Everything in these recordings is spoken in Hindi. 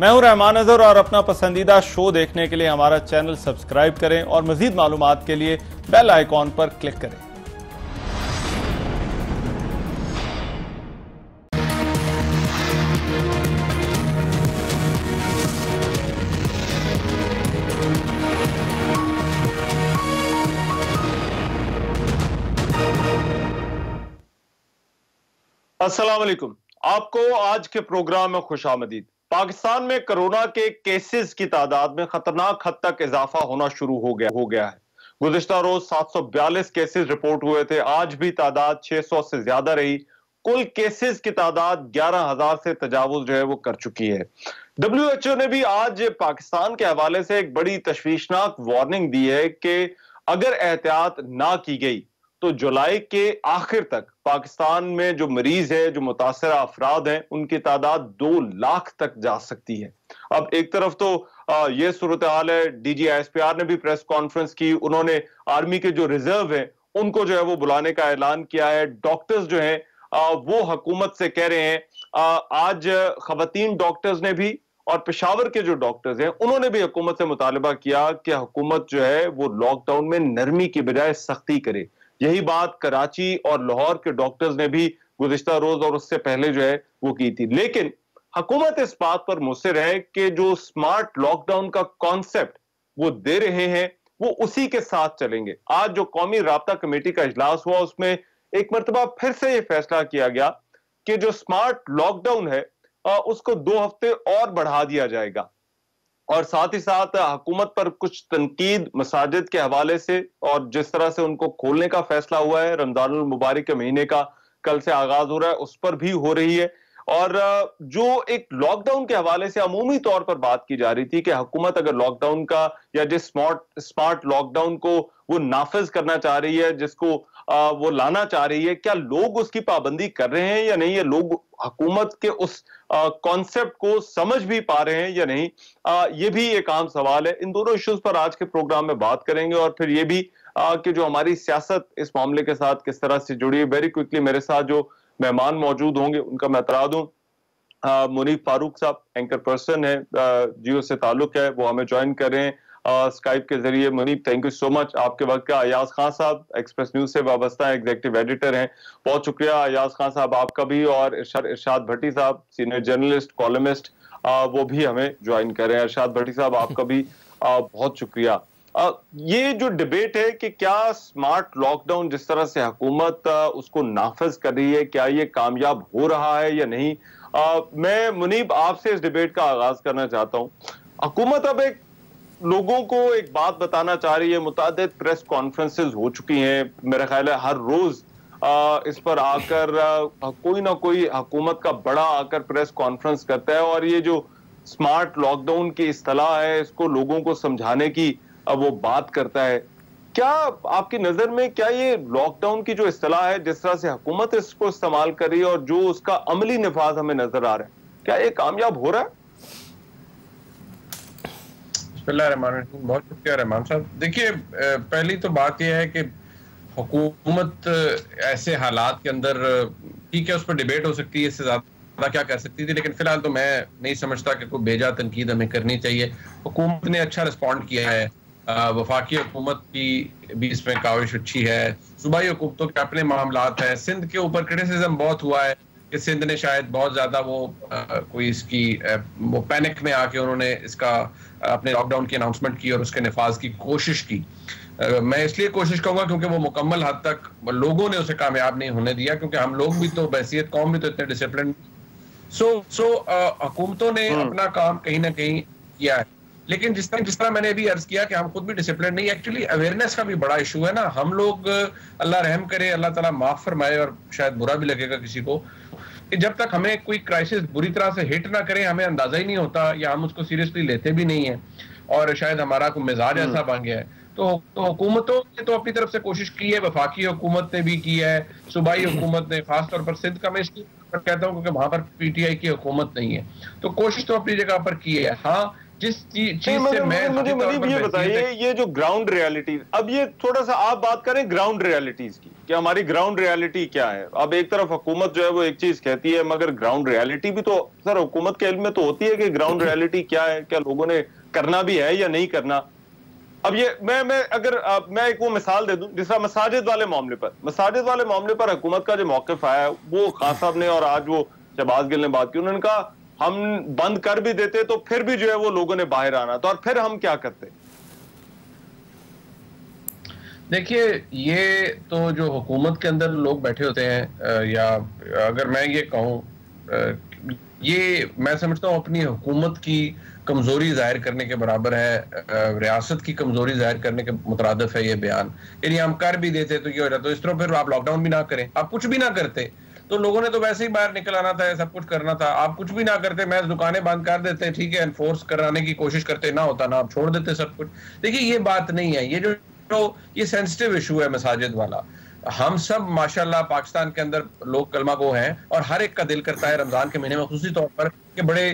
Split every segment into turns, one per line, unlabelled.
मैं हूं रहमान अजहर और अपना पसंदीदा शो देखने के लिए हमारा चैनल सब्सक्राइब करें और मजीद मालूमात के लिए बेल आइकॉन पर क्लिक करें। अस्सलाम वालेकुम, आपको आज के प्रोग्राम में खुशामदीद। पाकिस्तान में कोरोना के केसेस की तादाद में खतरनाक हद तक इजाफा होना शुरू हो गया है। गुज़िश्ता रोज 742 केसेस रिपोर्ट हुए थे, आज भी तादाद 600 से ज्यादा रही। कुल केसेस की तादाद 11,000 से तजावुज जो है वो कर चुकी है। WHO ने भी आज पाकिस्तान के हवाले से एक बड़ी तशवीशनाक वार्निंग दी है कि अगर एहतियात ना की गई तो जुलाई के आखिर तक पाकिस्तान में जो मरीज है, जो मुतासरा अफराद हैं, उनकी तादाद 2 लाख तक जा सकती है। अब एक तरफ तो ये सूरत हाल है, DGISPR ने भी प्रेस कॉन्फ्रेंस की, उन्होंने आर्मी के जो रिजर्व हैं उनको जो है वो बुलाने का ऐलान किया है। डॉक्टर्स जो हैं वो हुकूमत से कह रहे हैं, आज खवातीन डॉक्टर्स ने भी और पेशावर के जो डॉक्टर्स हैं उन्होंने भी हुकूमत से मुतालबा किया कि हुकूमत जो है वो लॉकडाउन में नरमी की बजाय सख्ती करे। यही बात कराची और लाहौर के डॉक्टर्स ने भी गुज़िश्ता रोज और उससे पहले जो है वो की थी। लेकिन हुकूमत इस बात पर मुसिर है कि जो स्मार्ट लॉकडाउन का कॉन्सेप्ट वो दे रहे हैं वो उसी के साथ चलेंगे। आज जो कौमी राब्ता कमेटी का इजलास हुआ उसमें एक मरतबा फिर से ये फैसला किया गया कि जो स्मार्ट लॉकडाउन है उसको 2 हफ्ते और बढ़ा दिया जाएगा। और साथ ही साथ हुकूमत पर कुछ तनकीद मसाजिद के हवाले से और जिस तरह से उनको खोलने का फैसला हुआ है, रमजानुल मुबारक के महीने का कल से आगाज हो रहा है, उस पर भी हो रही है। और जो एक लॉकडाउन के हवाले से अमूमी तौर पर बात की जा रही थी कि हुकूमत अगर लॉकडाउन का या जिस स्मार्ट लॉकडाउन को वो नाफिज करना चाह रही है, जिसको वो लाना चाह रही है, क्या लोग उसकी पाबंदी कर रहे हैं या नहीं, या लोग हुकूमत के उस कॉन्सेप्ट को समझ भी पा रहे हैं या नहीं, ये भी एक आम सवाल है। इन दोनों इश्यूज पर आज के प्रोग्राम में बात करेंगे और फिर ये भी कि जो हमारी सियासत इस मामले के साथ किस तरह से जुड़ी है। वेरी क्विकली मेरे साथ जो मेहमान मौजूद होंगे उनका मैं बता दूं, मुनीफ फारूक साहब एंकर पर्सन है, जियो से ताल्लुक है, वो हमें ज्वाइन कर रहे हैं स्काइप के जरिए। Munif, thank you so much आपके वक्त का। अयाज खान साहब एक्सप्रेस न्यूज से वाबस्ता है, एग्जीक्यूटिव एडिटर हैं, बहुत शुक्रिया अयाज खान साहब आपका भी। और इरशाद भट्टी साहब सीनियर जर्नलिस्ट कॉलमिस्ट, वो भी हमें ज्वाइन कर रहे हैं। इरशाद भट्टी साहब आपका भी बहुत शुक्रिया। ये जो डिबेट है कि क्या स्मार्ट लॉकडाउन जिस तरह से हुकूमत उसको नाफिज कर रही है, क्या ये कामयाब हो रहा है या नहीं, मैं मुनीब आपसे इस डिबेट का आगाज करना चाहता हूं। हुकूमत अब एक लोगों को एक बात बताना चाह रही है, मुतादिद प्रेस कॉन्फ्रेंसेस हो चुकी हैं, मेरा ख्याल है हर रोज इस पर आकर कोई ना कोई हुकूमत का बड़ा आकर प्रेस कॉन्फ्रेंस करता है और ये जो स्मार्ट लॉकडाउन की इस्तेलाह है इसको लोगों को समझाने की वो बात करता है। क्या आपकी नजर में क्या ये लॉकडाउन की जो इस्तेलाह है, जिस तरह से हुकूमत इसको इस्तेमाल कर रही है और जो उसका अमली निफाज हमें नजर आ रहा है, क्या ये कामयाब हो रहा है?
बहुत शुक्रिया रहमान साहब। देखिए, पहली तो बात यह है कि हुकूमत ऐसे हालात के अंदर, ठीक है, उस पर डिबेट हो सकती है, इससे ज्यादा क्या कर सकती थी, लेकिन फिलहाल तो मैं नहीं समझता कि कोई बेजा तनकीद हमें करनी चाहिए। हुकूमत ने अच्छा रिस्पॉन्ड किया है, वफाकी हुकूमत की भी इसमें काविश अच्छी है, सूबाई हुकूमतों के अपने मामलात है। सिंध के ऊपर क्रिटिसिज्म बहुत हुआ है कि सिंध ने शायद बहुत ज्यादा वो कोई इसकी वो पैनिक में आके उन्होंने इसका अपने लॉकडाउन की अनाउंसमेंट की और उसके नफाज की कोशिश की। मैं इसलिए कोशिश करूंगा क्योंकि वो मुकम्मल हद तक लोगों ने उसे कामयाब नहीं होने दिया, क्योंकि हम लोग भी तो बहसियत कौम भी तो इतने डिसिप्लिन। हुकूमतों ने अपना काम कहीं ना कहीं किया है, लेकिन जिस तरह मैंने अभी अर्ज किया कि हम खुद भी डिसिप्लिन नहीं, एक्चुअली अवेयरनेस का भी बड़ा इशू है ना। हम लोग, अल्लाह रहम करे, अल्लाह ताला माफ फरमाए, और शायद बुरा भी लगेगा किसी को, कि जब तक हमें कोई क्राइसिस बुरी तरह से हिट ना करे हमें अंदाजा ही नहीं होता या हम उसको सीरियसली लेते भी नहीं है, और शायद हमारा कोई मिजाज ऐसा बन गया है। तो हुकूमतों ने तो अपनी तरफ से कोशिश की है, वफाकी हुकूमत ने भी की है, सूबाई हुकूमत ने, खासतौर पर सिंध का मैं इसलिए कहता हूँ क्योंकि वहां पर PTI की हुकूमत नहीं है, तो कोशिश तो अपनी जगह पर की है। हाँ, जिस चीज से मैं
मुझे ये बताइए, ये जो ग्राउंड रियलिटी, अब ये थोड़ा सा आप बात करें ग्राउंड रियलिटीज की कि हमारी ग्राउंड रियलिटी क्या है। अब एक तरफ हुकूमत जो है वो एक चीज कहती है, मगर ग्राउंड रियलिटी भी तो सर हुकूमत के इल्म में तो होती है कि ग्राउंड रियलिटी क्या है, क्या लोगों ने करना भी है या नहीं करना। अब ये मैं एक वो मिसाल दे दूं, जिस तरह मसाजिद वाले मामले पर हुकूमत का जो मौकिफ आया, वो खान साहब ने और आज वो शहबाज गिल ने बात की, उन्होंने कहा हम बंद कर भी देते तो फिर भी जो है वो लोगों ने बाहर आना, तो और फिर हम क्या करते।
देखिए, ये तो जो हुकूमत के अंदर लोग बैठे होते हैं, या अगर मैं ये कहूँ, ये मैं समझता हूँ अपनी हुकूमत की कमजोरी जाहिर करने के बराबर है, रियासत की कमजोरी जाहिर करने के मुतरादिफ है ये बयान। यानी हम कर भी देते तो ये हो जाता, तो इस तरह फिर आप लॉकडाउन भी ना करें, आप कुछ भी ना करते तो लोगों ने तो वैसे ही बाहर निकल आना था, सब कुछ करना था। आप कुछ भी ना करते, मैं दुकानें बंद कर देते, ठीक है, एनफोर्स कराने की कोशिश करते, ना होता ना, आप छोड़ देते सब कुछ। देखिए, ये बात नहीं है, ये जो ये सेंसिटिव इशू है मसाजिद वाला। हम सब माशाल्लाह पाकिस्तान के अंदर लोग कलमा गो हैं, और हर एक का दिल करता है रमजान के महीने में खुसूसी तौर पर कि बड़े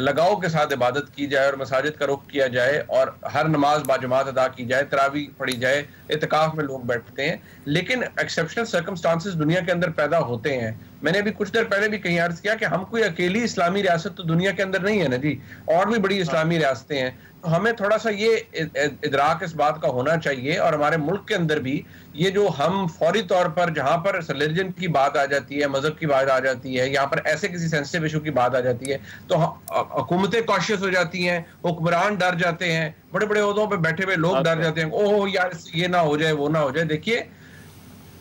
लगाव के साथ इबादत की जाए और मसाजिद का रुख किया जाए और हर नमाज बाजमात अदा की जाए, तरावी पढ़ी जाए, इत्काफ में लोग बैठते हैं। लेकिन एक्सेप्शनल सर्कमस्टांसेस दुनिया के अंदर पैदा होते हैं। मैंने अभी कुछ देर पहले भी कहीं अर्ज किया कि हम कोई अकेली इस्लामी रियासत तो दुनिया के अंदर नहीं है ना जी, और भी बड़ी इस्लामी रियासतें हैं। तो हमें थोड़ा सा ये इदराक इस बात का होना चाहिए, और हमारे मुल्क के अंदर भी ये जो हम फौरी तौर पर जहां पर रिलीजन की बात आ जाती है, मजहब की बात आ जाती है, यहाँ पर ऐसे किसी सेंसिटिव इशू की बात आ जाती है, तो हुकूमतें कॉशियस हो जाती हैं, हुक्मरान डर जाते हैं, बड़े बड़े ओहदों पे बैठे हुए लोग डर जाते हैं, ओह यार ये ना हो जाए वो ना हो जाए। देखिए,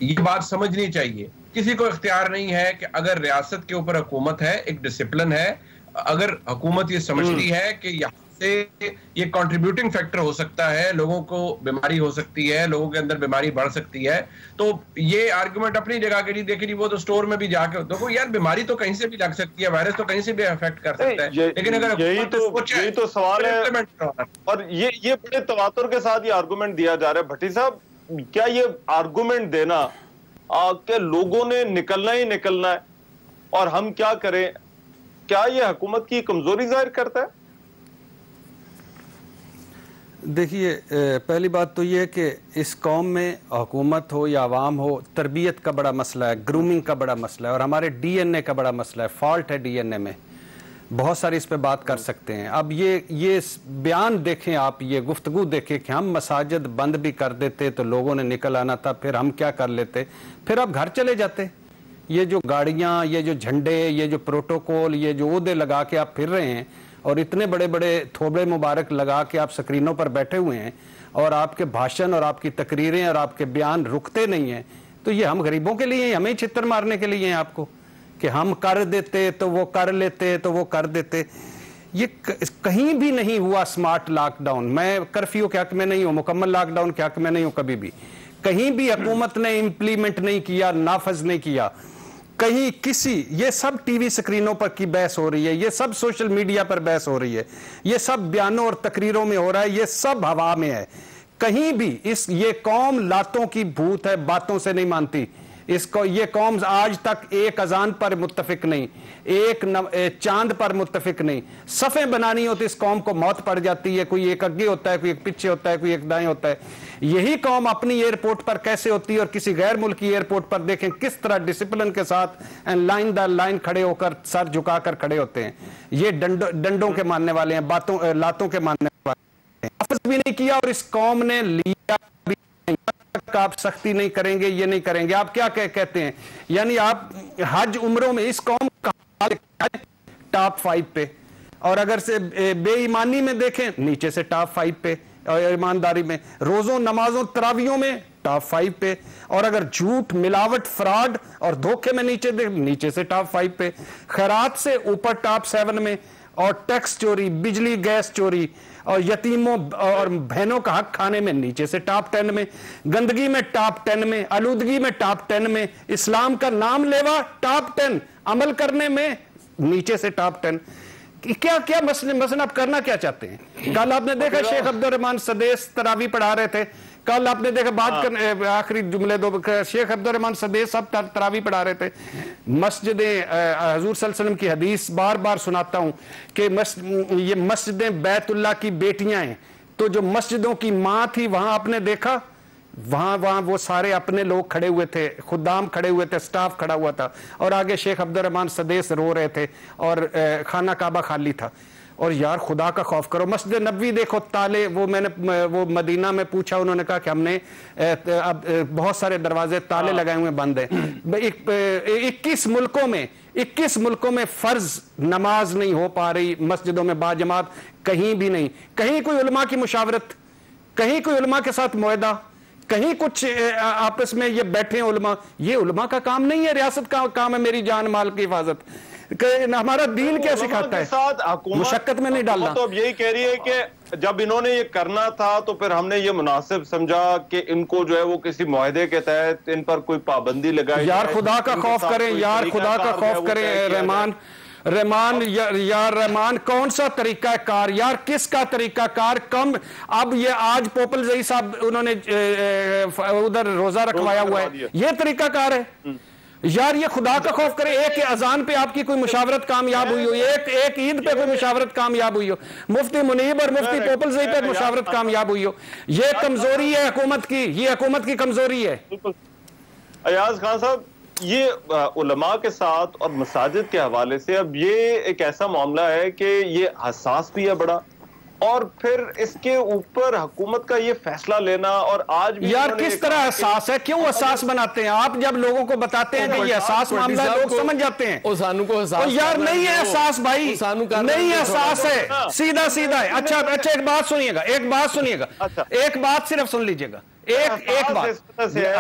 ये बात समझनी चाहिए, किसी को इख्तियार नहीं है कि अगर रियासत के ऊपर हुकूमत है, एक डिसिप्लिन है, अगर हुकूमत ये समझती है कि यहाँ से ये कंट्रीब्यूटिंग फैक्टर हो सकता है, लोगों को बीमारी हो सकती है, लोगों के अंदर बीमारी बढ़ सकती है, तो ये आर्गुमेंट अपनी जगह के लिए देखिए, वो तो स्टोर में भी जाके देखो यार, बीमारी तो कहीं से भी लग सकती है, वायरस तो कहीं से भी अफेक्ट कर सकता है, लेकिन अगर
यही तो सवाल है, और ये बड़े तवातुर के साथ ये आर्गुमेंट दिया जा रहा है। भट्टी साहब, क्या ये आर्गुमेंट देना कि लोगों ने निकलना ही निकलना है और हम क्या करें, क्या ये हुकूमत की कमजोरी जाहिर करता है?
देखिए, पहली बात तो ये है कि इस कौम में हुकूमत हो या आवाम हो, तरबियत का बड़ा मसला है, ग्रूमिंग का बड़ा मसला है, और हमारे डीएनए का बड़ा मसला है, फॉल्ट है डीएनए में। बहुत सारी इस पे बात कर सकते हैं। अब ये बयान देखें आप, ये गुफ्तगू देखें कि हम मसाजिद बंद भी कर देते तो लोगों ने निकल आना था, फिर हम क्या कर लेते, फिर आप घर चले जाते। ये जो गाड़ियाँ, ये जो झंडे, ये जो प्रोटोकॉल, ये जो ओहदे लगा के आप फिर रहे हैं, और इतने बड़े बड़े थोबड़े मुबारक लगा के आप स्क्रीनों पर बैठे हुए हैं, और आपके भाषण और आपकी तकरीरें और आपके बयान रुकते नहीं हैं, तो ये हम गरीबों के लिए, हमें छितर मारने के लिए हैं आपको, कि हम कर देते तो वो कर लेते, तो वो कर देते। ये कहीं भी नहीं हुआ स्मार्ट लॉकडाउन। मैं कर्फ्यू के हक में नहीं हूँ, मुकम्मल लॉकडाउन के हक में नहीं हूँ, कभी भी कहीं भी हुकूमत ने इम्प्लीमेंट नहीं किया, नाफज नहीं किया कहीं किसी। ये सब टीवी स्क्रीनों पर की बहस हो रही है, ये सब सोशल मीडिया पर बहस हो रही है, ये सब बयानों और तकरीरों में हो रहा है, ये सब हवा में है। कहीं भी ये कौम लातों की भूत है, बातों से नहीं मानती। इसको ये कौम आज तक एक अजान पर मुत्तफिक नहीं, एक चांद पर मुत्तफिक नहीं। सफ़े बनानी होती इस कौम को मौत पड़ जाती है, कोई एक आगे होता है, कोई एक पीछे होता है, कोई एक दाएं होता है। यही कौम अपनी एयरपोर्ट पर कैसे होती है और किसी गैर मुल्की एयरपोर्ट पर देखें किस तरह डिसिप्लिन के साथ लाइन दर लाइन खड़े होकर सर झुकाकर खड़े होते हैं। ये डंडों के मानने वाले हैं, लातों के मानने वाले हैं। वापस भी नहीं किया और इस कौम ने लिया भी नहीं। आप सख्ती नहीं करेंगे, ये नहीं करेंगे। आप क्या कहते हैं, यानी आप हज उम्रों में इस कौम का टॉप 5 पे, और अगर से बेईमानी में देखें नीचे से टॉप 5 पे, और ईमानदारी में, रोजों नमाजों तरावियों में टॉप 5 पे, और अगर झूठ मिलावट फ्रॉड और धोखे में नीचे से टॉप 5 पे, खैरात से ऊपर टॉप 7 में, और टैक्स चोरी, बिजली गैस चोरी और यतीमों और बहनों का हक खाने में नीचे से टॉप 10 में, गंदगी में टॉप 10 में, आलूदगी में टॉप 10 में, इस्लाम का नाम लेवा टॉप 10, अमल करने में नीचे से टॉप 10। क्या क्या मसलन आप करना क्या चाहते हैं? कल आपने देखा शेख अब्दुल रहमान सदेस तरावी पढ़ा रहे थे, कल आपने देखा बात कर आखिरी जुमले दो, शेख अब्दुर्रहमान सदेस साहब तरावी पढ़ा रहे थे। मस्जिदें, हजूर सल्लल्लाहु अलैहि वसल्लम की हदीस बार बार सुनाता हूं कि ये मस्जिदें बैतुल्लाह की बेटियां हैं। तो जो मस्जिदों की माँ थी वहां आपने देखा, वहां वो सारे अपने लोग खड़े हुए थे, खुदाम खड़े हुए थे, स्टाफ खड़ा हुआ था, और आगे शेख अब्दुर्रहमान सदेस रो रहे थे और खाना काबा खाली था। और यार खुदा का खौफ करो, मस्जिद नबवी देखो ताले, वो मदीना में पूछा, उन्होंने कहा कि हमने अब बहुत सारे दरवाजे ताले लगाए हुए बंद हैं। 21 मुल्कों में फर्ज नमाज नहीं हो पा रही मस्जिदों में बाजमात, कहीं भी नहीं। कहीं कोई उलमा की मुशावरत, कहीं कोई उलमा के साथ मुआहदा, कहीं कुछ आपस में ये बैठे हैं उलमा। ये उलमा का काम नहीं है, रियासत का काम है मेरी जान माल की हिफाजत। हमारा दीन क्या सिखाता है, मुशक्कत में नहीं डालना।
तो अब यही कह रही है कि जब इन्होंने ये करना था तो फिर हमने ये मुनासिब समझा कि इनको जो है वो किसी मुआहदे के तहत इन पर कोई पाबंदी लगाई।
यार खुदा का खौफ करें, यार खुदा का खौफ करें रहमान यार रहमान, कौन सा तरीका कार यार, किसका तरीका कार कम। अब ये आज पोपल जई साहब उन्होंने उधर रोजा रखवाया हुआ है, ये तरीका कार है यार। ये खुदा का खौफ करे, एक अजान पे आपकी कोई मुशावरत कामयाब हुई हो, एक ईद पे कोई मुशावरत कामयाब हुई हो, मुफ्ती मुनीब और मुफ्ती पोपल जई पे मुशावरत कामयाब हुई हो। ये कमजोरी है हुकूमत की, ये हुकूमत की कमजोरी है।
अयाज खान साहब, ये उलमा के साथ और मसाजिद के हवाले से अब ये एक ऐसा मामला है कि ये हसास भी है बड़ा, और फिर इसके ऊपर हुकूमत का ये फैसला लेना। और आज भी
यार किस तरह एहसास है, क्यों एहसास बनाते हैं आप? जब लोगों को बताते हैं कि ये एहसास मामला है, लोग समझ जाते हैं। यार नहीं है एहसास भाई, नहीं एहसास है, सीधा सीधा है। अच्छा एक बात सुनिएगा, एक बात सिर्फ सुन लीजिएगा, एक बात।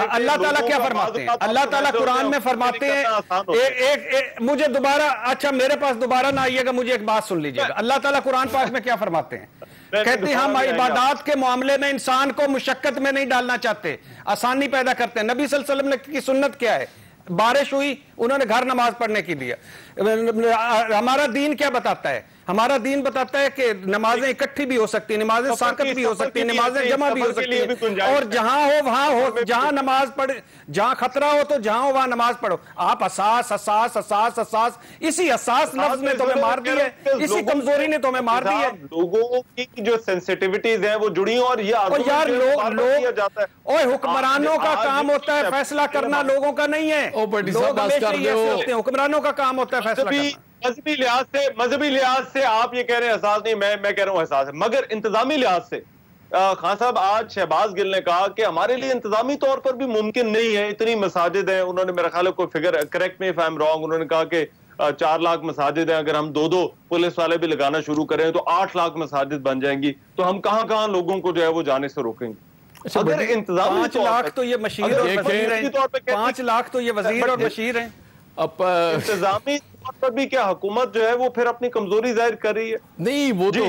अल्लाह ताला क्या फरमाते हैं? अल्लाह ताला कुरान में फरमाते हैं, मुझे दोबारा, अच्छा मेरे पास दोबारा ना आइएगा, मुझे एक बात सुन लीजिएगा। अल्लाह ताला कुरान पाक में क्या फरमाते हैं? कहते हैं हम इबादत के मामले में इंसान को मुशक्कत में नहीं डालना चाहते, आसानी पैदा करते हैं। नबी सल्लल्लाहु अलैहि वसल्लम की सुन्नत क्या है? बारिश हुई, उन्होंने घर नमाज पढ़ने की दिया। हमारा दीन क्या बताता है? हमारा दीन बताता है कि नमाजें इकट्ठी भी हो सकती हैं, नमाजें साकत भी हो सकती हैं, नमाजें जमा भी हो सकती हैं, और जहां हो वहां हो, जहां नमाज पढ़े, जहां खतरा हो तो जहां हो वहां नमाज पढ़ो। आप असास, इसी असास लफ्ज ने तुम्हें मार दी है, इसी कमजोरी ने तुम्हें मार दी है।
लोगों की जो सेंसिटिविटीज हैं वो जुड़ी, और ये
यार लोग और हुक्मरानों का काम होता है फैसला करना, लोगों का नहीं है। हुक्मरानों का काम होता है फैसला करना।
मजहबी लिहाज से आप ये कह रहे हैं एहसास नहीं, मैं कह रहा हूं एहसास है, मगर इंतजामी लिहाज से खान साहब, आज शहबाज गिल ने कहा कि हमारे लिए इंतजामी तौर पर भी मुमकिन नहीं है, इतनी मसाजिद हैं। उन्होंने मेरा ख्याल है कोई figure, correct me if I am wrong, उन्होंने कहा कि 4 लाख मसाजिद हैं, अगर हम 2 पुलिस वाले भी लगाना शुरू करें तो 8 लाख मसाजिद बन जाएंगी। तो हम कहां लोगों को जो है वो जाने से रोकेंगे?
अगर इंतजामी 5 लाख तो ये मशीर और वजीर हैं, 5 लाख तो ये वजीर और बशीर हैं।
अब इंतजामी तौर पर भी क्या हुकूमत जो है वो फिर अपनी कमजोरी जाहिर कर रही है?
नहीं, वो तो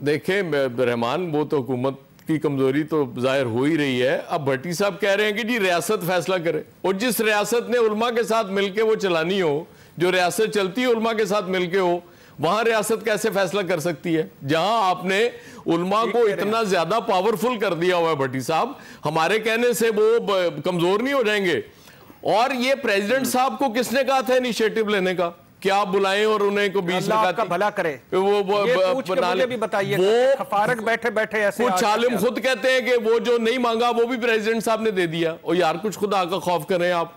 देखें रहमान, वो तो हुकूमत की कमजोरी तो जाहिर हो ही रही है। अब भट्टी साहब कह रहे हैं कि जी रियासत फैसला करे, और जिस रियासत ने उलमा के साथ मिलकर वो चलानी हो, जो रियासत चलती है उलमा के साथ मिलके हो, वहां रियासत कैसे फैसला कर सकती है? जहां आपने उलमा को इतना ज्यादा पावरफुल कर दिया हुआ है भट्टी साहब, हमारे कहने से वो कमजोर नहीं हो जाएंगे। और ये प्रेसिडेंट साहब को किसने कहा था इनिशिएटिव लेने का? क्या आप बुलाएं और उन्हें को 20
का भला करे, वो भी बताइए। वो फारक बैठे ऐसे
कुछ आलिम खुद कहते हैं कि वो जो नहीं मांगा वो भी प्रेसिडेंट साहब ने दे दिया। और यार कुछ खुदा का खौफ करें आप।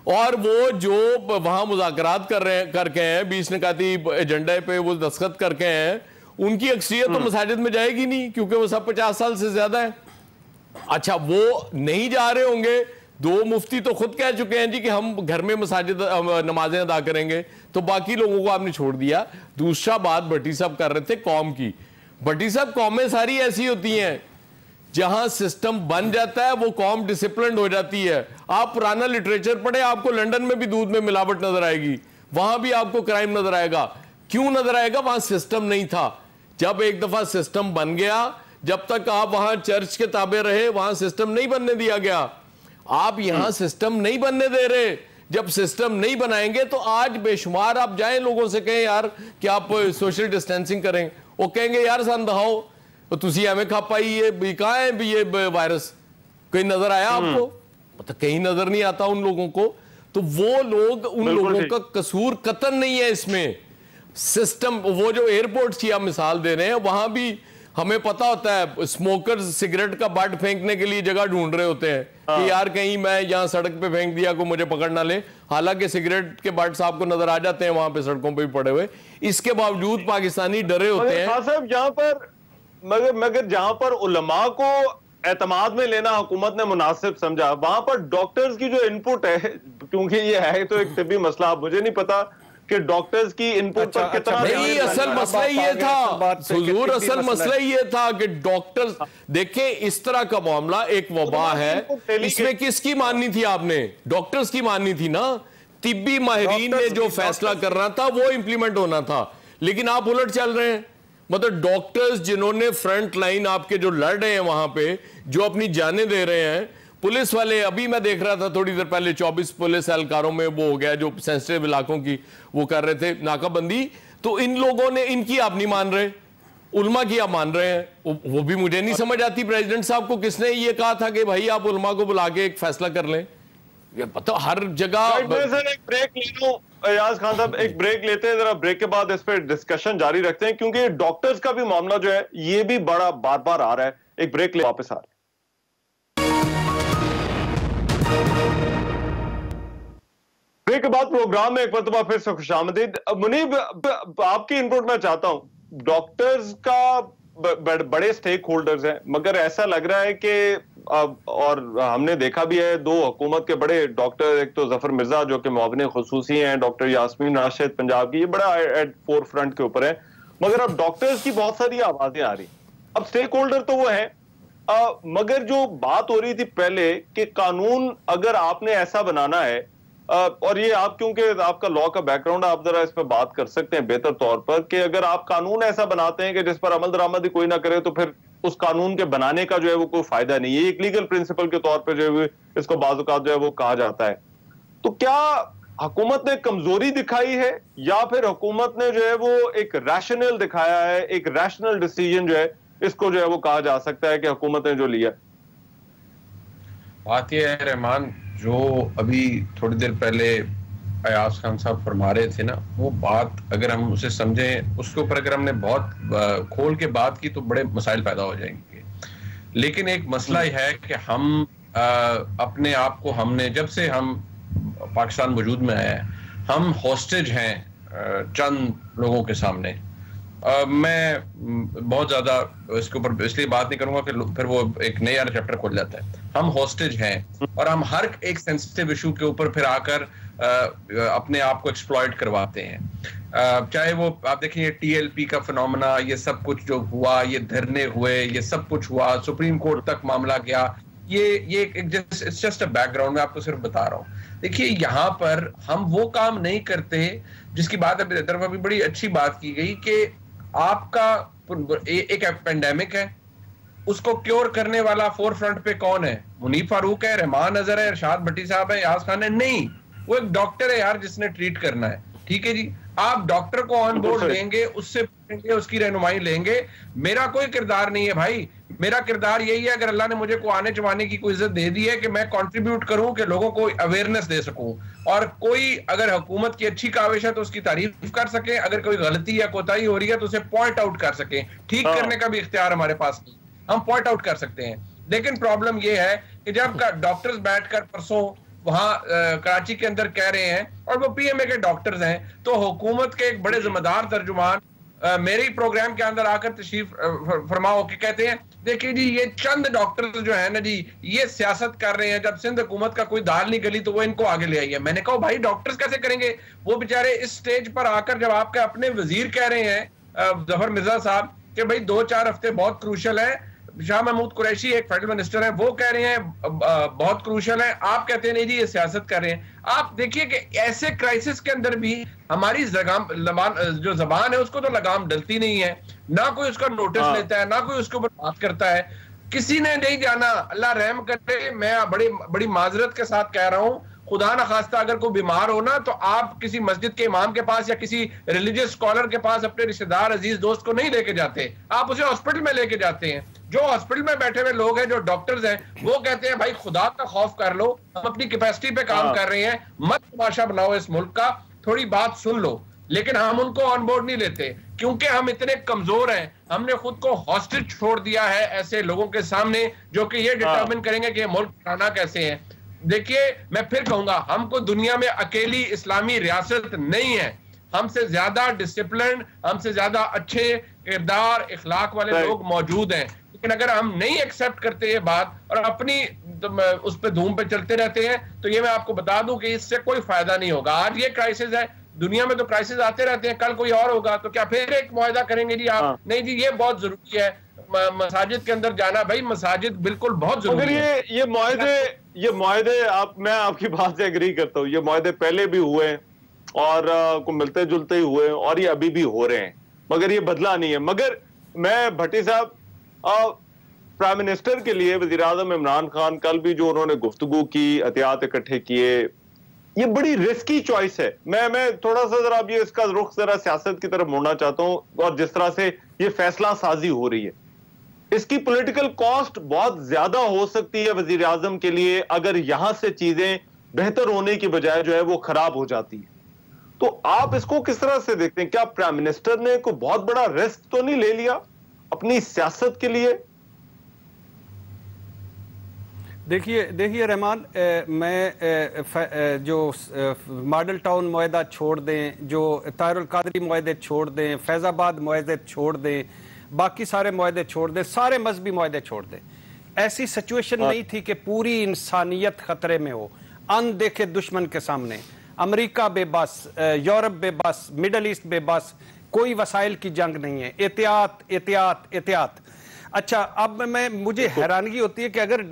और वो जो वहां मुज़ाकरात करके हैं, 20 निकाती एजेंडे पे वो दस्तखत करके हैं, उनकी अक्सरियत तो मसाजिद में जाएगी नहीं, क्योंकि वो सब 50 साल से ज्यादा है। अच्छा, वो नहीं जा रहे होंगे। 2 मुफ्ती तो खुद कह चुके हैं जी कि हम घर में मसाजिद नमाजें अदा करेंगे, तो बाकी लोगों को आपने छोड़ दिया। दूसरा बात भट्टी साहब कर रहे थे कौम की। भट्टी साहब, कौमें सारी ऐसी होती हैं जहां सिस्टम बन जाता है वो कौम डिसिप्लिन हो जाती है। आप पुराना लिटरेचर पढ़े, आपको लंदन में भी दूध में मिलावट नजर आएगी, वहां भी आपको क्राइम नजर आएगा। क्यों नजर आएगा? वहां सिस्टम नहीं था। जब एक दफा सिस्टम बन गया, जब तक आप वहां चर्च के ताबे रहे, वहां सिस्टम नहीं बनने दिया गया। आप यहां सिस्टम नहीं बनने दे रहे। जब सिस्टम नहीं बनाएंगे तो आज बेशुमार आप जाएं लोगों से कहें यार कि आप सोशल डिस्टेंसिंग करें, वो कहेंगे यार सन दिखाओ। तो तुसी हमें खा पाई ये कहाँ है ये वायरस, कहीं नजर आया आपको? मतलब कहीं नजर नहीं आता उन लोगों को। तो वो लोग, उन लोगों का कसूर कतन नहीं है इसमें। सिस्टम, वो जो एयरपोर्ट की आप मिसाल दे रहे हैं, वहां भी हमें पता होता है स्मोकर्स सिगरेट का बट फेंकने के लिए जगह ढूंढ रहे होते हैं कि यार कहीं मैं यहाँ सड़क पे फेंक दिया को मुझे पकड़ ना ले। हालांकि सिगरेट के बट्स आपको नजर आ जाते हैं वहां पे सड़कों पे भी पड़े हुए, इसके बावजूद पाकिस्तानी डरे होते हैं।
खान साहब यहाँ पर मगर जहां पर उलमा को एतमाद में लेना हुकूमत ने मुनासिब समझा, वहां पर डॉक्टर्स की जो इनपुट है, क्योंकि ये है तो एक तिब्बी मसला, मुझे नहीं पता कि डॉक्टर्स की इनपुट पर कितना
नहीं, असल मसला ये था हुजूर, असल मसला ये था कि डॉक्टर्स देखें, इस तरह का मामला एक वबा है, इसमें किसकी माननी थी आपने? डॉक्टर्स की माननी थी ना। तिब्बी माहिरीन ने जो फैसला करना था वो इंप्लीमेंट होना था, लेकिन आप उलट चल रहे हैं। मतलब डॉक्टर्स जिन्होंने फ्रंट लाइन आपके जो लड़ रहे हैं वहां पे, जो अपनी जानें दे रहे हैं, पुलिस वाले, अभी मैं देख रहा था थोड़ी देर पहले 24 पुलिस एहलकारों में वो हो गया जो सेंसिटिव इलाकों की वो कर रहे थे नाकाबंदी, तो इन लोगों ने, इनकी आप नहीं मान रहे, उलमा की आप मान रहे हैं। वो भी मुझे नहीं समझ आती प्रेसिडेंट साहब को किसने ये कहा था कि भाई आप उलमा को बुला के एक फैसला कर लें। ये पता हर जगह।
एक ब्रेक ले लूं अयाज खान साहब, एक ब्रेक लेते हैं, जरा ब्रेक के बाद इस पर डिस्कशन जारी रखते हैं, क्योंकि डॉक्टर्स का भी मामला जो है ये भी बड़ा बार बार आ रहा है। एक ब्रेक ले वापस आ रहे हैं। ब्रेक के बाद प्रोग्राम में एक मरतबा फिर से खुशामदीद। मुनीब, आपकी इनपुट मैं चाहता हूं। डॉक्टर्स का बड़े स्टेक होल्डर्स हैं, मगर ऐसा लग रहा है कि और हमने देखा भी है, दो हुकूमत के बड़े डॉक्टर, एक तो जफर मिर्जा जो कि मुआविन खुसूसी हैं, डॉक्टर यास्मीन राशिद पंजाब की, ये बड़ा एट फोर फ्रंट के ऊपर है, मगर अब डॉक्टर्स की बहुत सारी आवाजें आ रही। अब स्टेक होल्डर तो वो है, मगर जो बात हो रही थी पहले कि कानून अगर आपने ऐसा बनाना है, और ये आप क्योंकि आपका लॉ का बैकग्राउंड, आप जरा इस पर बात कर सकते हैं बेहतर तौर पर, कि अगर आप कानून ऐसा बनाते हैं कि जिस पर अमल दरामद ही कोई ना करे, तो फिर उस कानून के बनाने का जो है वो कोई फायदा नहीं है। एक लीगल प्रिंसिपल के तौर पर जो है इसको बाज़-औक़ात जो है वो कहा जाता है। तो क्या हुकूमत ने कमजोरी दिखाई है, या फिर हुकूमत ने जो है वो एक रैशनल दिखाया है, एक रैशनल डिसीजन जो है इसको जो है वो कहा जा सकता है कि हुकूमत ने जो लिया?
बात यह है रहमान, जो अभी थोड़ी देर पहले अयाज खान साहब फरमा रहे थे ना, वो बात अगर हम उसे समझें, उसके ऊपर अगर हमने बहुत खोल के बात की तो बड़े मसाइल पैदा हो जाएंगे। लेकिन एक मसला यह है कि हम अपने आप को, हमने जब से हम पाकिस्तान वजूद में आया है, हम हॉस्टेज हैं चंद लोगों के सामने। मैं बहुत ज्यादा इसके ऊपर इसलिए बात नहीं करूंगा कि फिर वो एक नया चैप्टर खोल जाता है। हम हॉस्टेज हैं और हम हर एक सेंसिटिव इशू के ऊपर फिर आकर अपने आप को एक्सप्लॉइट करवाते हैं। चाहे वो आप देखिए TLP का फिनोमेना, ये सब कुछ जो हुआ, ये धरने हुए, ये सब कुछ हुआ, सुप्रीम कोर्ट तक मामला गया, ये इट्स जस्ट अ बैकग्राउंड में आपको सिर्फ बता रहा हूँ। देखिए यहाँ पर हम वो काम नहीं करते जिसकी बात अभी तरफ अभी बड़ी अच्छी बात की गई कि आपका एक पेंडेमिक है, उसको क्योर करने वाला फोर फ्रंट पे कौन है? मुनीब फारूक है, रहमान नजर है, इरशाद भट्टी साहब है, यास खान है? नहीं, वो एक डॉक्टर है यार जिसने ट्रीट करना है। ठीक है जी, आप डॉक्टर को ऑन बोर्ड लेंगे, उससे पूछेंगे, उसकी रहनुमाई लेंगे। मेरा कोई किरदार नहीं है भाई, मेरा किरदार यही है, अगर अल्लाह ने मुझे को आने चवाने की कोई इज्जत दे दी है, कि मैं कंट्रीब्यूट करूं, कि लोगों को अवेयरनेस दे सकूं, और कोई अगर हुकूमत की अच्छी काविश है तो उसकी तारीफ कर सके, अगर कोई गलती या कोताही हो रही है तो उसे पॉइंट आउट कर सके। ठीक करने का भी इख्तियार हमारे पास नहीं, हम पॉइंट आउट कर सकते हैं। लेकिन प्रॉब्लम यह है कि जब डॉक्टर्स बैठकर परसों वहां कराची के अंदर कह रहे हैं, और वो PMA के डॉक्टर्स हैं, तो हुकूमत के एक बड़े जिम्मेदार तर्जुमान मेरे ही प्रोग्राम के अंदर आकर तशरीफ फरमा होकर कहते हैं, देखिए जी ये चंद डॉक्टर्स जो है ना जी, ये सियासत कर रहे हैं, जब सिंध हुकूमत का कोई दाल नहीं गली तो वो इनको आगे ले आई है। मैंने कहा भाई डॉक्टर्स कैसे करेंगे? वो बेचारे इस स्टेज पर आकर जब आपके अपने वजीर कह रहे हैं जफर मिर्जा साहब कि भाई 2-4 हफ्ते बहुत क्रूशल है, शाह महमूद कुरैशी एक फेडरल मिनिस्टर है, वो कह रहे हैं बहुत क्रूशल है, आप कहते हैं नहीं जी ये सियासत कर रहे हैं। आप देखिए कि ऐसे क्राइसिस के अंदर भी हमारी जो जबान है उसको तो लगाम डलती नहीं है, ना कोई उसका नोटिस लेता है, ना कोई उसके ऊपर बात करता है। किसी ने नहीं जाना, अल्लाह रहम करे, मैं बड़ी माजरत के साथ कह रहा हूं, खुदा न खास्ता अगर कोई बीमार हो ना, तो आप किसी मस्जिद के इमाम के पास या किसी रिलीजियस स्कॉलर के पास अपने रिश्तेदार अजीज दोस्त को नहीं लेके जाते, आप उसे हॉस्पिटल में लेके जाते हैं। जो हॉस्पिटल में बैठे हुए लोग हैं, जो डॉक्टर्स हैं, वो कहते हैं भाई खुदा का खौफ कर लो, हम अपनी कैपेसिटी पे काम कर रहे हैं, मत तमाशा बनाओ इस मुल्क का, थोड़ी बात सुन लो। लेकिन हम उनको ऑन बोर्ड नहीं लेते, क्योंकि हम इतने कमजोर हैं। हमने खुद को हॉस्टेज छोड़ दिया है ऐसे लोगों के सामने जो कि ये डिटरमिन करेंगे कि मुल्क चलाना कैसे है। देखिए, मैं फिर कहूंगा, हमको दुनिया में अकेली इस्लामी रियासत नहीं है, हमसे ज्यादा डिसिप्लिन, हमसे ज्यादा अच्छे किरदार इखलाक वाले लोग मौजूद हैं। लेकिन अगर हम नहीं एक्सेप्ट करते ये बात और अपनी उस पे धूम पे चलते रहते हैं, तो ये मैं आपको बता दूं कि इससे कोई फायदा नहीं होगा। आज ये क्राइसिस है, दुनिया में तो क्राइसिस आते रहते हैं, कल कोई और होगा, तो क्या फिर एक मुआहदा करेंगे जी आप? नहीं जी, ये बहुत जरूरी है मसाजिद के अंदर जाना। भाई मसाजिद बिल्कुल बहुत जरूरी है।
ये मुआहदे मैं आपकी बात से एग्री करता हूँ, ये मुआहदे पहले भी हुए और को मिलते जुलते ही हुए और ये अभी भी हो रहे हैं, मगर ये बदला नहीं है। मगर मैं भट्टी साहब, प्राइम मिनिस्टर के लिए वज़ीर आज़म इमरान खान कल भी जो उन्होंने गुफ्तगू की, एहतियात इकट्ठे किए, ये बड़ी रिस्की चॉइस है। मैं थोड़ा सा जरा अब ये इसका रुख जरा सियासत की तरफ मोड़ना चाहता हूँ, और जिस तरह से ये फैसला साजी हो रही है, इसकी पॉलिटिकल कॉस्ट बहुत ज्यादा हो सकती है वजीर आजम के लिए, अगर यहां से चीजें बेहतर होने की बजाय जो है वो खराब हो जाती है। तो आप इसको किस तरह से देखते हैं? क्या प्राइम मिनिस्टर ने कोई बहुत बड़ा रिस्क तो नहीं ले लिया अपनी सियासत के लिए?
देखिए रहमान, मैं जो मॉडल टाउन मुआहदा छोड़ दें, जो ताहिरुल कादरी मुआहदे छोड़ दें, फैज़ाबाद मुआहदे छोड़ दें, बाकी सारे मुआहदे छोड़ दें, सारे मजहबी मुआहदे छोड़ दें, ऐसी सिचुएशन नहीं थी कि पूरी इंसानियत खतरे में हो, अनदेखे दुश्मन के सामने, अमेरिका बेबस, यूरोप बेबस, मिडल ईस्ट बेबस, कोई वसाइल की जंग नहीं है, एहतियात एहतियात एहतियात। अच्छा, अब मुझे हैरानगी होती है कि अगर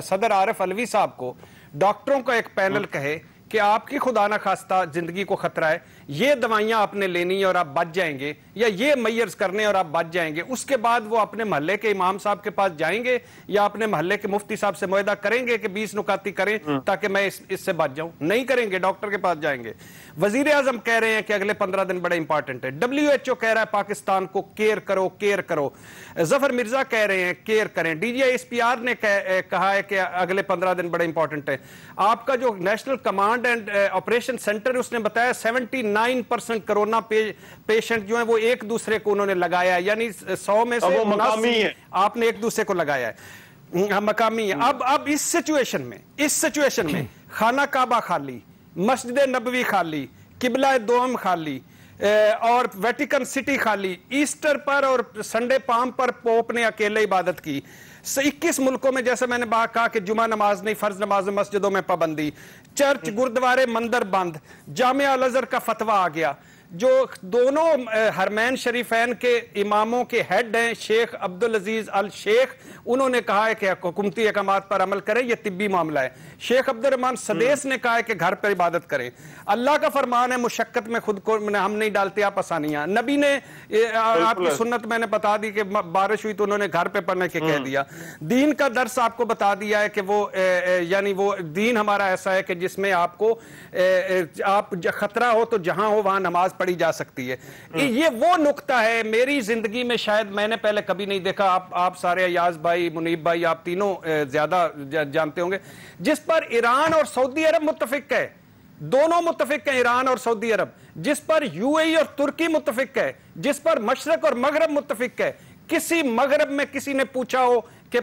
सदर आरिफ अलवी साहब को डॉक्टरों का एक पैनल कहे कि आपकी खुदा ना खास्ता जिंदगी को खतरा है, ये दवाइयां आपने लेनी है और आप बच जाएंगे, या ये मैयर्स करने और आप बच जाएंगे, उसके बाद वो अपने मोहल्ले के इमाम साहब के पास जाएंगे या अपने मोहल्ले के मुफ्ती साहब से मुआहदा करेंगे कि 20 नुकाती करें ताकि मैं इससे बच जाऊं? नहीं करेंगे, डॉक्टर के पास जाएंगे। वजीर आजम कह रहे हैं कि अगले 15 दिन बड़े इंपॉर्टेंट है, WHO कह रहा है पाकिस्तान को केयर करो केयर करो, जफर मिर्जा कह रहे हैं केयर करें, DGISPR ने कहा है कि अगले 15 दिन बड़े इंपॉर्टेंट है। आपका जो national command and operation centre, उसने बताया 79% कोरोना पेशेंट जो है वो एक दूसरे को उन्होंने लगाया, यानी 100 में से 79 आपने एक दूसरे को लगाया है, मकामी है। अब इस सिचुएशन में खाना काबा खाली, मस्जिद नबवी खाली, किबला दोम खाली और वेटिकन सिटी खाली, ईस्टर पर और संडे पाम पर पोप ने अकेले इबादत की। 21 मुल्कों में, जैसे मैंने कहा कि जुमा नमाज नहीं, फर्ज नमाज मस्जिदों में पाबंदी, चर्च गुरुद्वारे मंदिर बंद, जामिया अल अज़हर का फतवा आ गया। जो दोनों हरमैन शरीफैन के इमामों के हेड हैं, शेख अब्दुल अजीज अल शेख, उन्होंने कहा है कि हुकूमती अहकामात पर अमल करें, यह तिब्बी मामला है। शेख अब्दुल रहमान सदेस ने कहा है कि घर पर इबादत करें। अल्लाह का फरमान है, मुशक्कत में खुद को हम नहीं डालते, आप आसानियां। नबी ने आपकी सुन्नत मैंने बता दी कि बारिश हुई तो उन्होंने घर पे पढ़ने के कह दिया। दीन का दर्स आपको बता दिया है कि वो यानी वो दीन हमारा ऐसा है कि जिसमें आपको आप खतरा हो तो जहां हो वहां नमाज पढ़ी जा सकती है। ये वो नुक्ता है मेरी जिंदगी में शायद मैंने पहले कभी नहीं देखा। आप सारे अयाज भाई, मुनीब भाई, आप तीनों ज्यादा जानते होंगे, जिस पर ईरान और सऊदी अरब मुत्तफिक है, दोनों मुत्तफिक है ईरान और सऊदी अरब, जिस पर UAE और तुर्की मुत्तफिक है, जिस पर मशरक और मगरब मुत्तफिक है। किसी मगरब में किसी ने पूछा हो कि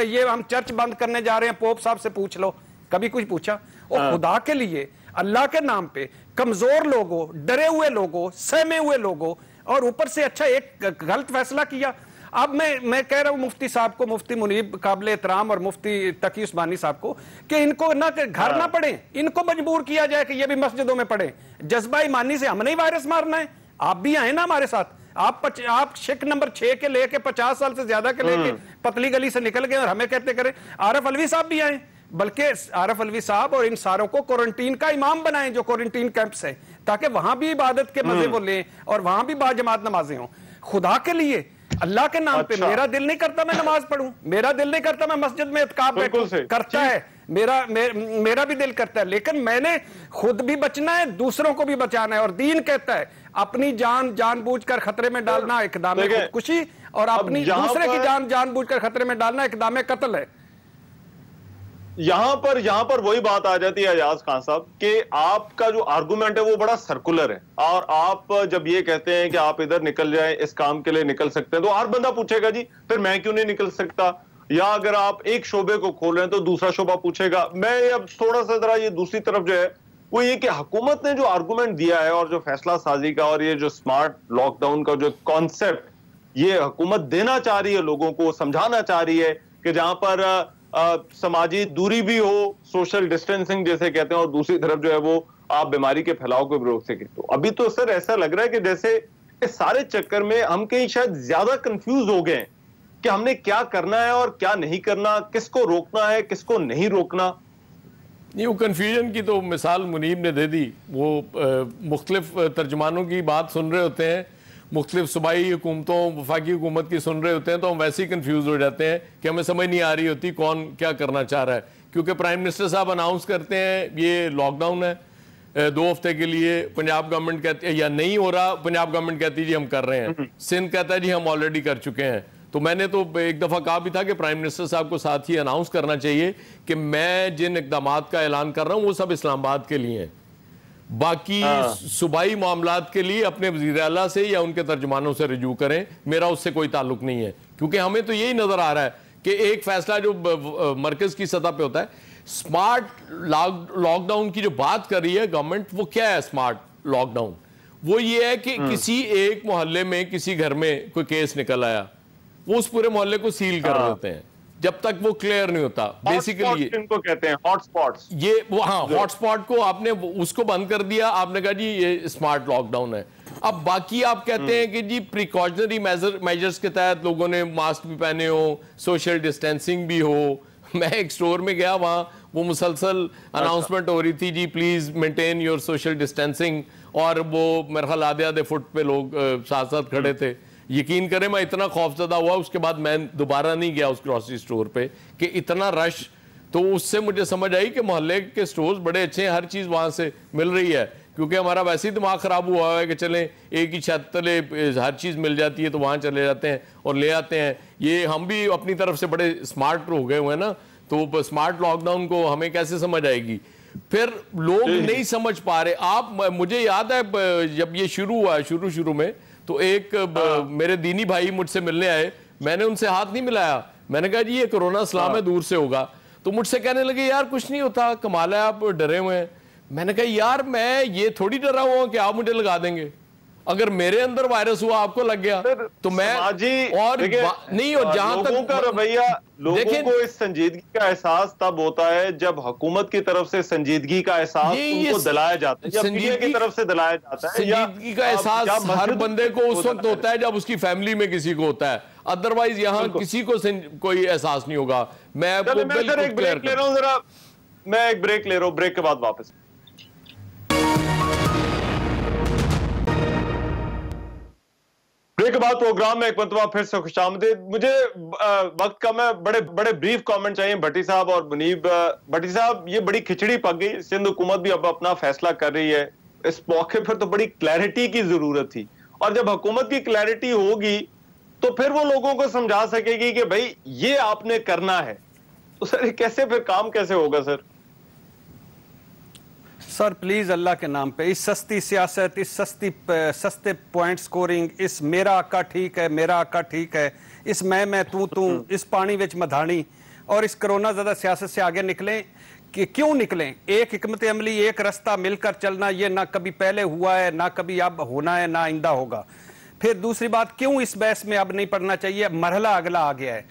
ये हम चर्च बंद करने जा रहे हैं, पोप साहब से पूछ लो, कभी कुछ पूछा? और खुदा के लिए, अल्लाह के नाम पे कमजोर लोगों, डरे हुए लोगों, सहमे हुए लोगों, और ऊपर से अच्छा एक गलत फैसला किया। अब मैं कह रहा हूं मुफ्ती साहब को, मुफ्ती मुनीब काबिल एहतराम और मुफ्ती तकी उस्मानी साहब को, कि इनको ना घर ना पढ़े, इनको मजबूर किया जाए कि ये भी मस्जिदों में पढ़े। जज्बा ईमानी से हमने ही वायरस मारना है, आप भी आए ना हमारे साथ। आप शिक नंबर 6 के लेके 50 साल से ज्यादा के लेके पतली गली से निकल गए और हमें कहते करें। आरिफ अलवी साहब भी आए, बल्कि आरिफ अलवी साहब और इन सारों को क्वारंटीन का इमाम बनाएं जो क्वारंटीन कैंप्स है, ताकि वहां भी इबादत के मजे वो लें और वहां भी बाजमात नमाजें हों। खुदा के लिए, अल्लाह के नाम पे मेरा दिल नहीं करता मैं नमाज पढ़ूं, मेरा दिल नहीं करता मैं मस्जिद में इत्काफ करता है, मेरा भी दिल करता है, लेकिन मैंने खुद भी बचना है, दूसरों को भी बचाना है। और दीन कहता है अपनी जान जानबूझकर खतरे में डालना इक़दाम खुदकुशी, और अपनी दूसरे की जान जानबूझकर खतरे में डालना इक़दाम कत्ल है।
यहां पर वही बात आ जाती है एजाज खान साहब कि आपका जो आर्गुमेंट है वो बड़ा सर्कुलर है, और आप जब ये कहते हैं कि आप इधर निकल जाएं, इस काम के लिए निकल सकते हैं, तो हर बंदा पूछेगा जी फिर मैं क्यों नहीं निकल सकता, या अगर आप एक शोबे को खोल रहे हैं तो दूसरा शोबा पूछेगा। मैं अब थोड़ा सा जरा ये दूसरी तरफ जो है वो ये कि हुकूमत ने जो आर्गुमेंट दिया है और जो फैसला साजी का और ये जो स्मार्ट लॉकडाउन का जो कॉन्सेप्ट ये हुकूमत देना चाह रही है, लोगों को समझाना चाह रही है कि जहां पर समाजी दूरी भी हो, सोशल डिस्टेंसिंग जैसे कहते हैं, और दूसरी तरफ जो है वो आप बीमारी के फैलाव को भी रोक सके। तो अभी तो सर ऐसा लग रहा है कि जैसे इस सारे चक्कर में हम कहीं शायद ज्यादा कंफ्यूज हो गए कि हमने क्या करना है और क्या नहीं करना, किसको रोकना है किसको नहीं रोकना।
नहीं, वो कन्फ्यूजन की तो मिसाल मुनीब ने दे दी। वो मुख्तलिफ तर्जमानों की बात सुन रहे होते हैं, मुख्तलिफ सूबाई हुकूमतों वफाकी हुकूमत की सुन रहे होते हैं, तो हम वैसे ही कन्फ्यूज हो जाते हैं कि हमें समझ नहीं आ रही होती कौन क्या करना चाह रहा है। क्योंकि प्राइम मिनिस्टर साहब अनाउंस करते हैं ये लॉकडाउन है 2 हफ्ते के लिए, पंजाब गवर्नमेंट कहती है या नहीं हो रहा, पंजाब गवर्नमेंट कहती है जी हम कर रहे हैं, सिंध कहता है जी हम ऑलरेडी कर चुके हैं। तो मैंने तो एक दफ़ा कहा भी था कि प्राइम मिनिस्टर साहब को साथ ही अनाउंस करना चाहिए कि मैं जिन इक़दामात का ऐलान कर रहा हूँ वो सब इस्लामाबाद के लिए हैं, बाकी सूबाई मामलात के लिए अपने वज़ीर आला से या उनके तर्जमानों से रजू करें, मेरा उससे कोई ताल्लुक नहीं है। क्योंकि हमें तो यही नज़र आ रहा है कि एक फैसला जो मरकज़ की सतह पे होता है, स्मार्ट लॉकडाउन की जो बात कर रही है गवर्नमेंट, वो क्या है स्मार्ट लॉकडाउन? वो ये है कि किसी एक मोहल्ले में किसी घर में कोई केस निकल आया, वो उस पूरे मोहल्ले को सील कर देते हैं जब तक वो क्लियर नहीं होता। बेसिकली
इनको कहते हैं हॉटस्पॉट्स।
ये वो हाँ हॉटस्पॉट को आपने उसको बंद कर दिया, आपने कहा जी ये स्मार्ट लॉकडाउन है। अब बाकी आप कहते हैं कि जी प्रिकॉशनरी मेजर्स के तहत लोगों ने मास्क भी पहने हो, सोशल डिस्टेंसिंग भी हो। मैं एक स्टोर में गया, वहाँ वो मुसलसल अनाउंसमेंट हो रही थी जी please maintain your social distancing, और वो मेरे ख्याल आधे फुट पे लोग साथ साथ खड़े थे। यकीन करें मैं इतना खौफजदा हुआ, उसके बाद मैं दोबारा नहीं गया उस ग्रोसरी स्टोर पे कि इतना रश। तो उससे मुझे समझ आई कि मोहल्ले के स्टोर्स बड़े अच्छे हैं, हर चीज़ वहाँ से मिल रही है। क्योंकि हमारा वैसे ही दिमाग ख़राब हुआ है कि चलें एक ही छत तले हर चीज़ मिल जाती है तो वहाँ चले जाते हैं और ले आते हैं। ये हम भी अपनी तरफ से बड़े स्मार्ट हो गए हुए हैं ना, तो स्मार्ट लॉकडाउन को हमें कैसे समझ आएगी? फिर लोग नहीं समझ पा रहे। आप मुझे याद है जब ये शुरू हुआ शुरू में, तो एक मेरे दीनी भाई मुझसे मिलने आए, मैंने उनसे हाथ नहीं मिलाया, मैंने कहा जी ये कोरोना सलाम है दूर से होगा। तो मुझसे कहने लगे यार कुछ नहीं होता, कमाल है आप डरे हुए हैं। मैंने कहा यार मैं ये थोड़ी डरा हुआ हूं कि आप मुझे लगा देंगे, अगर मेरे अंदर वायरस हुआ आपको लग गया तो मैं और नहीं। और जहां तक
रवैया लोगों को इस संजीदगी का एहसास तब होता है जब हुकूमत की तरफ से संजीदगी का एहसास उनको दिलाया जाता है, मीडिया की तरफ से दिलाया जाता है।
संजीदगी का एहसास हर बंदे को उस वक्त होता है जब उसकी फैमिली में किसी को होता है, अदरवाइज यहाँ किसी को कोई एहसास नहीं होगा। मैं
एक ब्रेक ले रहा हूँ, जरा मैं एक ब्रेक ले रहा हूँ, ब्रेक के बाद वापस। ब्रेक के बाद प्रोग्राम में एक मरतबा फिर से खुशामदीद। मुझे वक्त का मैं बड़े ब्रीफ कमेंट चाहिए भट्टी साहब और मुनीब। भट्टी साहब ये बड़ी खिचड़ी पक गई, सिंध हुकूमत भी अब अपना फैसला कर रही है, इस मौके पर तो बड़ी क्लैरिटी की जरूरत थी, और जब हुकूमत की क्लैरिटी होगी तो फिर वो लोगों को समझा सकेगी कि भाई ये आपने करना है। तो सर कैसे फिर काम कैसे होगा सर?
सर प्लीज अल्लाह के नाम पे इस सस्ती सियासत, इस सस्ते पॉइंट स्कोरिंग, इस मेरा आका ठीक है मेरा आका ठीक है, इस मैं तू इस पानी विच मधानी और इस कोरोना ज़्यादा सियासत से आगे निकलें कि क्यों निकलें? एक हिकमत अमली, एक रास्ता मिलकर चलना, ये ना कभी पहले हुआ है ना कभी अब होना है ना आइंदा होगा। फिर दूसरी बात, क्यों इस बहस में अब नहीं पड़ना चाहिए? मरहला अगला आ गया है।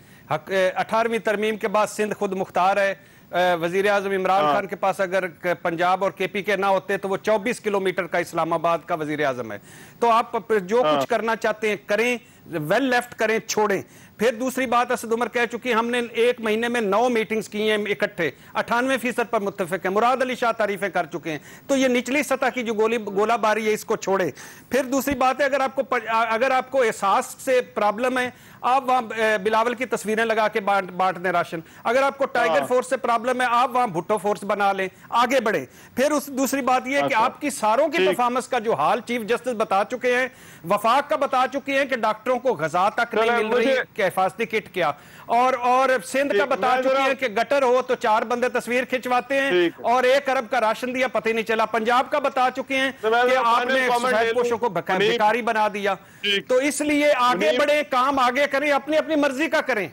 18वीं तरमीम के बाद सिंध खुद मुख्तार है। वजीर आजम इमरान खान के पास अगर पंजाब और केपी के ना होते तो वो 24 किलोमीटर का इस्लामाबाद का वजीर आजम है। तो आप जो कुछ करना चाहते हैं करें, वेल लेफ्ट करें, छोड़ें। फिर दूसरी बात असद उमर कह चुकी है, हमने 1 महीने में 9 मीटिंग्स की हैं इकट्ठे, 98% पर मुत्तफिक है। मुराद अली शाह तारीफें कर चुके हैं। तो ये निचली सतह की जो गोलाबारी है, इसको छोड़े। फिर दूसरी बात है, अगर आपको एहसास से प्रॉब्लम है, आप वहां बिलावल की तस्वीरें लगा के बांट दें राशन। अगर आपको टाइगर फोर्स से प्रॉब्लम है, आप वहां भुट्टो फोर्स बना लें, आगे बढ़े। फिर उस दूसरी बात यह है कि आपकी सारों की परफॉर्मेंस का जो हाल चीफ जस्टिस बता चुके हैं, वफाक का बता चुके हैं कि डॉक्टरों को गजा तक नहीं मिल रही, हिफाजती किट क्या, और सिंध का बता चुके हैं कि गटर हो तो 4 बंदे तस्वीर खिंचवाते हैं और 1 अरब का राशन दिया, पता ही नहीं चला। पंजाब का बता चुके हैं कि आपने सफेदपोशों को भिखारी बना दिया। तो इसलिए आगे बढ़े, काम आगे करें, अपनी अपनी मर्जी का करें।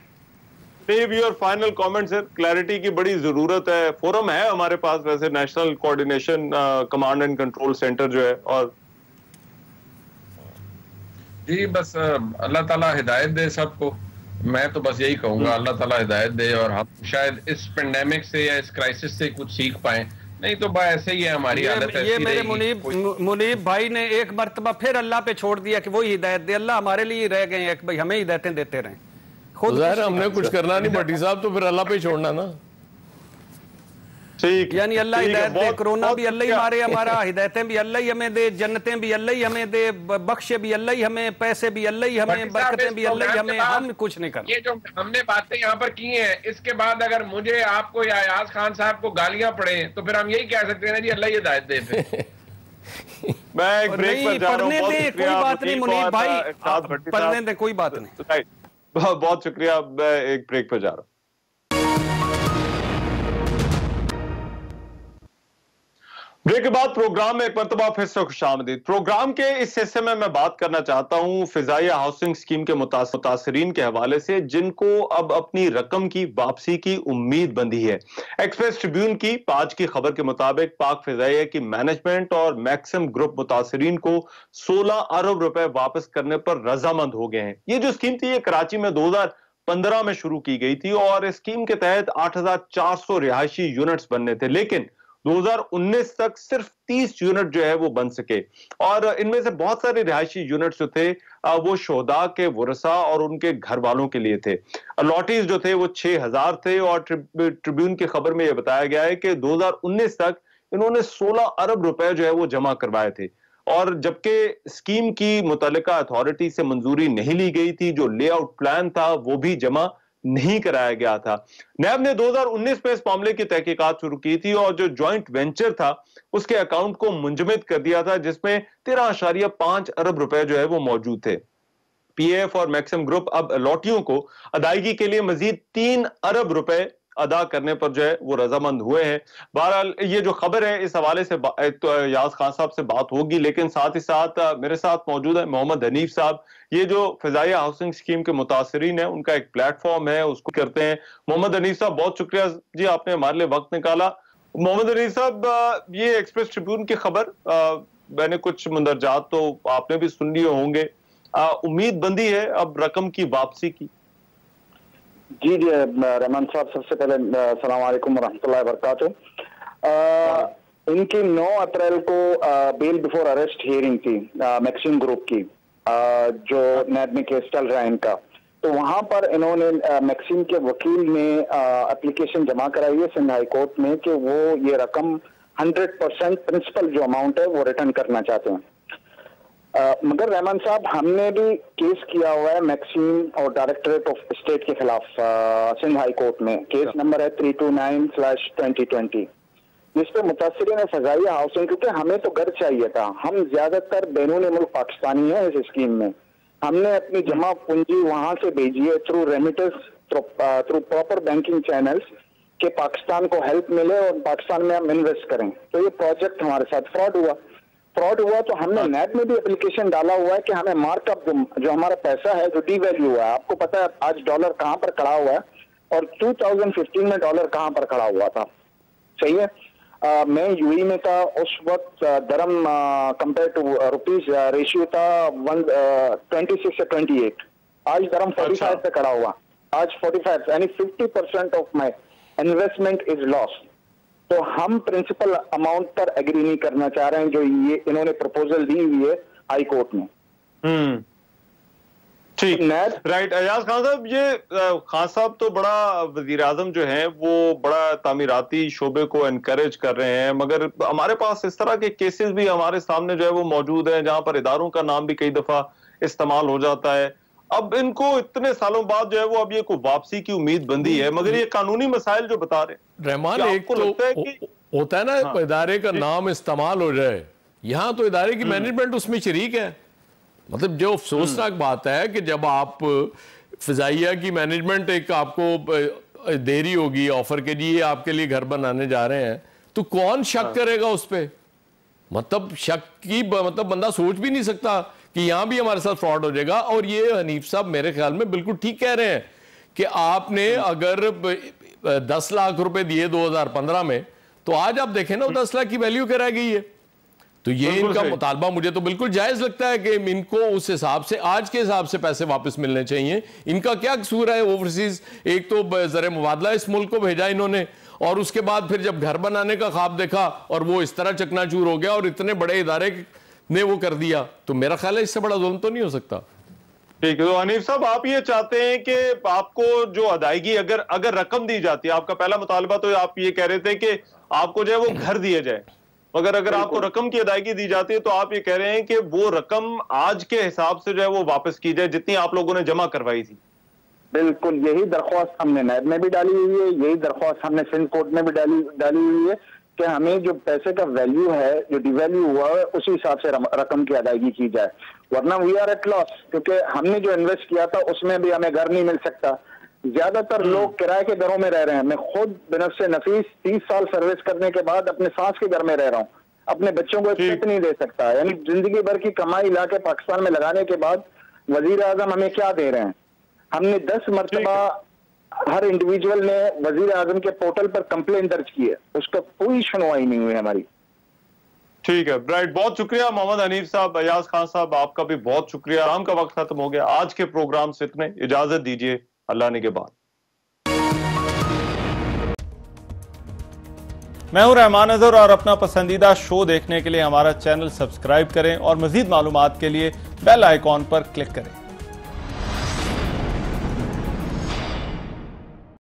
Your final comment sir, clarity की बड़ी जरूरत है। फोरम है हमारे पास वैसे, national coordination command and control centre जो है। और
जी बस अल्लाह ताला हिदायत दे सबको। मैं तो बस यही कहूंगा, अल्लाह ताला हिदायत दे और हम शायद इस पेंडेमिक से या इस क्राइसिस से कुछ सीख पाए। नहीं तो बस ऐसे ही है हमारी हालत।
ये मेरे मुनीब भाई ने एक मर्तबा फिर अल्लाह पे छोड़ दिया कि वो हिदायत दे। अल्लाह हमारे लिए रह गए हैं, भाई हमें हिदायतें देते रहें।
खुद हमने कुछ करना नहीं भट्टी साहब, तो फिर अल्लाह पे छोड़ना ना।
यानी अल्लाह हिदायत दे, कोरोना भी अल्लाह ही मारे हमारा, हिदायतें भी अल्लाह ही हमें दे, जन्नतें भी अल्लाह ही हमें दे, बख्शे भी अल्लाह ही हमें, पैसे भी अल्लाह ही हमें, बरकतें भी अल्लाह ही हमें, हम कुछ नहीं करते।
ये जो हमने बातें यहाँ पर की हैं, इसके बाद अगर मुझे, आपको या अयाज खान साहब को गालियां पड़े तो फिर हम यही कह सकते हैं ना जी, अल्लाह ही हिदायत दे।
मैं एक ब्रेक पर जा रहा हूं।
कोई बात नहीं मुनीब भाई, पढ़ने दे, कोई बात नहीं।
बहुत शुक्रिया, मैं एक ब्रेक पर जा रहा हूं। ब्रेक के बाद प्रोग्राम में एक मरतबा फिर से खुशामदीद। प्रोग्राम के इस हिस्से में मैं बात करना चाहता हूं फिजाइया हाउसिंग स्कीम के मुतासरीन के हवाले से, जिनको अब अपनी रकम की वापसी की उम्मीद बंधी है। एक्सप्रेस ट्रिब्यून की आज की खबर के मुताबिक पाक फिजाइया की मैनेजमेंट और मैक्सिम ग्रुप मुतासरीन को 16 अरब रुपए वापस करने पर रजामंद हो गए हैं। ये जो स्कीम थी, ये कराची में 2015 में शुरू की गई थी और इस स्कीम के तहत 8400 रिहायशी यूनिट्स बनने थे, लेकिन 2019 तक सिर्फ 30 यूनिट जो है वो बन सके। और इनमें से बहुत सारे रिहायशी यूनिट्स जो थे वो शोहदा के वरसा और उनके घर वालों के लिए थे। अलॉटीज जो थे वो 6000 थे और ट्रिब्यून की खबर में यह बताया गया है कि 2019 तक इन्होंने 16 अरब रुपए जो है वो जमा करवाए थे। और जबकि स्कीम की मुतल्लिका अथॉरिटी से मंजूरी नहीं ली गई थी, जो लेआउट प्लान था वो भी जमा नहीं कराया गया था। नैब ने 2019 में इस मामले की तहकीकात शुरू की थी और जो ज्वाइंट वेंचर था उसके अकाउंट को मुंजमद कर दिया था, जिसमें 13.5 अरब रुपए जो है वो मौजूद थे। पीएफ और मैक्सिम ग्रुप अब अलॉटियों को अदायगी के लिए मजीद 3 अरब रुपए अदा करने पर जो है वो रजामंद हुए हैं। बहरहाल ये जो खबर है, इस हवाले से तो याज खान साहब से बात होगी, लेकिन साथ ही साथ मेरे साथ मौजूद है मोहम्मद हनीफ साहब। ये जो फिजाइया हाउसिंग स्कीम के मुतासरीन है, उनका एक प्लेटफॉर्म है, उसको करते हैं। मोहम्मद हनीफ साहब, बहुत शुक्रिया जी, आपने हमारे लिए वक्त निकाला। मोहम्मद हनीफ साहब, ये एक्सप्रेस ट्रिब्यून की खबर, मैंने कुछ मुंदरजात तो आपने भी सुन लिए होंगे, उम्मीद बंदी है अब रकम की वापसी की।
जी जी रहमान साहब, सबसे पहले अस्सलाम वालेकुम रहमतुल्लाहि व बरकातुहू। इनकी 9 अप्रैल को बेल बिफोर अरेस्ट हियरिंग थी मैक्सिम ग्रुप की, जो नैब में केस चल रहा है इनका। तो वहां पर इन्होंने मैक्सिम के वकील ने एप्लीकेशन जमा कराई है सिंध हाई कोर्ट में कि वो ये रकम 100% प्रिंसिपल जो अमाउंट है वो रिटर्न करना चाहते हैं। मगर रहमान साहब, हमने भी केस किया हुआ है मैक्सिम और डायरेक्टरेट ऑफ स्टेट के खिलाफ सिंध हाई कोर्ट में। केस नंबर है 329/2020, जिसपे मुतासिरीन फिजाइया हाउसिंग, क्योंकि हमें तो घर चाहिए था, हम ज्यादातर बैरून मुल्क पाकिस्तानी हैं इस स्कीम में, हमने अपनी जमा पूंजी वहां से भेजी है through remittance, through proper banking channels, के पाकिस्तान को हेल्प मिले और पाकिस्तान में हम इन्वेस्ट करें। तो ये प्रोजेक्ट हमारे साथ फ्रॉड हुआ तो हमने नेट में भी एप्लीकेशन डाला हुआ है कि हमें मार्कअप जो हमारा पैसा है जो डीवैल्यू हुआ है। आपको पता है आज डॉलर कहां पर खड़ा हुआ है और 2015 में डॉलर कहां पर खड़ा हुआ था, सही है। मैं यूएई में था उस वक्त, दरम कंपेयर टू रुपीज रेशियो था 26 से 28। आज दरम 45 पे खड़ा हुआ, आज 45, यानी 50% of my investment is loss. तो हम प्रिंसिपल अमाउंट पर एग्री नहीं करना चाह रहे हैं जो ये इन्होंने प्रपोजल दी हुई है हाई कोर्ट में।
ठीक, राइट। अयाज खान साहब, ये खान साहब तो बड़ा वजीर आजम जो हैं वो बड़ा तामीराती शोबे को एनकरेज कर रहे हैं, मगर हमारे पास इस तरह के केसेस भी हमारे सामने जो है वो मौजूद हैं जहां पर इदारों का नाम भी कई दफा इस्तेमाल हो जाता है। अब इनको इतने सालों बाद जो है वो अब ये कोई वापसी की उम्मीद बंदी है, मगर ये कानूनी मसाइल जो बता रहे
रहमान, एक तो होता है ना इदारे का नाम इस्तेमाल हो जाए, यहाँ तो इदारे की मैनेजमेंट उसमें शरीक है। मतलब जो अफसोसनाक बात है कि जब आप फिजाइया की मैनेजमेंट एक आपको देरी होगी ऑफर के लिए आपके लिए घर बनाने जा रहे हैं, तो कौन शक करेगा उस पर? मतलब शक की मतलब बंदा सोच भी नहीं सकता कि यहां भी हमारे साथ फ्रॉड हो जाएगा। और ये हनीफ साहब मेरे ख्याल में बिल्कुल ठीक कह रहे हैं कि आपने अगर 10 लाख रुपए दिए 2015 में, तो आज आप देखें ना 10 लाख की वैल्यू क्या रह गई है। तो ये इनका मुतालबा मुझे तो बिल्कुल जायज लगता है कि इनको उस हिसाब से, आज के हिसाब से पैसे वापस मिलने चाहिए। इनका क्या कसूर है? ओवरसीज एक तो ज़र मुबादला इस मुल्क को भेजा इन्होंने, और उसके बाद फिर जब घर बनाने का ख्वाब देखा और वो इस तरह चकनाचूर हो गया और इतने बड़े इदारे ने वो कर दिया, तो मेरा ख्याल है इससे बड़ा जुल्म तो नहीं हो सकता।
ठीक है, तो हनीफ साहब आप ये चाहते हैं कि आपको जो अदायगी अगर रकम दी जाती है, आपका पहला मुतालबा तो आप ये कह रहे थे कि आपको जो है वो घर दिया जाए, मगर अगर आपको रकम की अदायगी दी जाती है तो आप ये कह रहे हैं कि वो रकम आज के हिसाब से जो है वो वापस की जाए जितनी आप लोगों ने जमा करवाई थी।
बिल्कुल, यही दरख्वास्त हमने नैब में भी डाली हुई है, यही दरख्वास्त हमने सिंध कोर्ट में भी डाली हुई है कि हमें जो पैसे का वैल्यू है, जो डिवैल्यू हुआ है, उसी हिसाब से रकम की अदायगी की जाए, वरना वी आर एट लॉस। क्योंकि हमने जो इन्वेस्ट किया था उसमें भी हमें घर नहीं मिल सकता। ज्यादातर लोग किराए के घरों में रह रहे हैं। मैं खुद बिनफ्से नफीस 30 साल सर्विस करने के बाद अपने सास के घर में रह रहा हूँ, अपने बच्चों को एक नहीं दे सकता। यानी जिंदगी भर की कमाई ला के पाकिस्तान में लगाने के बाद वजीर आजम हमें क्या दे रहे हैं? हमने 10 मरतबा हर इंडिविजुअल ने वजीर आजम के पोर्टल पर कंप्लेन दर्ज की है, उसका कोई सुनवाई नहीं हुई हमारी।
ठीक है, राइट, बहुत शुक्रिया मोहम्मद हनीफ साहब। अयाज खान साहब आपका भी बहुत शुक्रिया। आराम का वक्त खत्म हो गया। आज के प्रोग्राम से इतने, इजाजत दीजिए, अल्लाह ने के बाद।
मैं हूं रहमान अजहर और अपना पसंदीदा शो देखने के लिए हमारा चैनल सब्सक्राइब करें और मजीद मालूमात के लिए बेल आइकॉन पर क्लिक करें।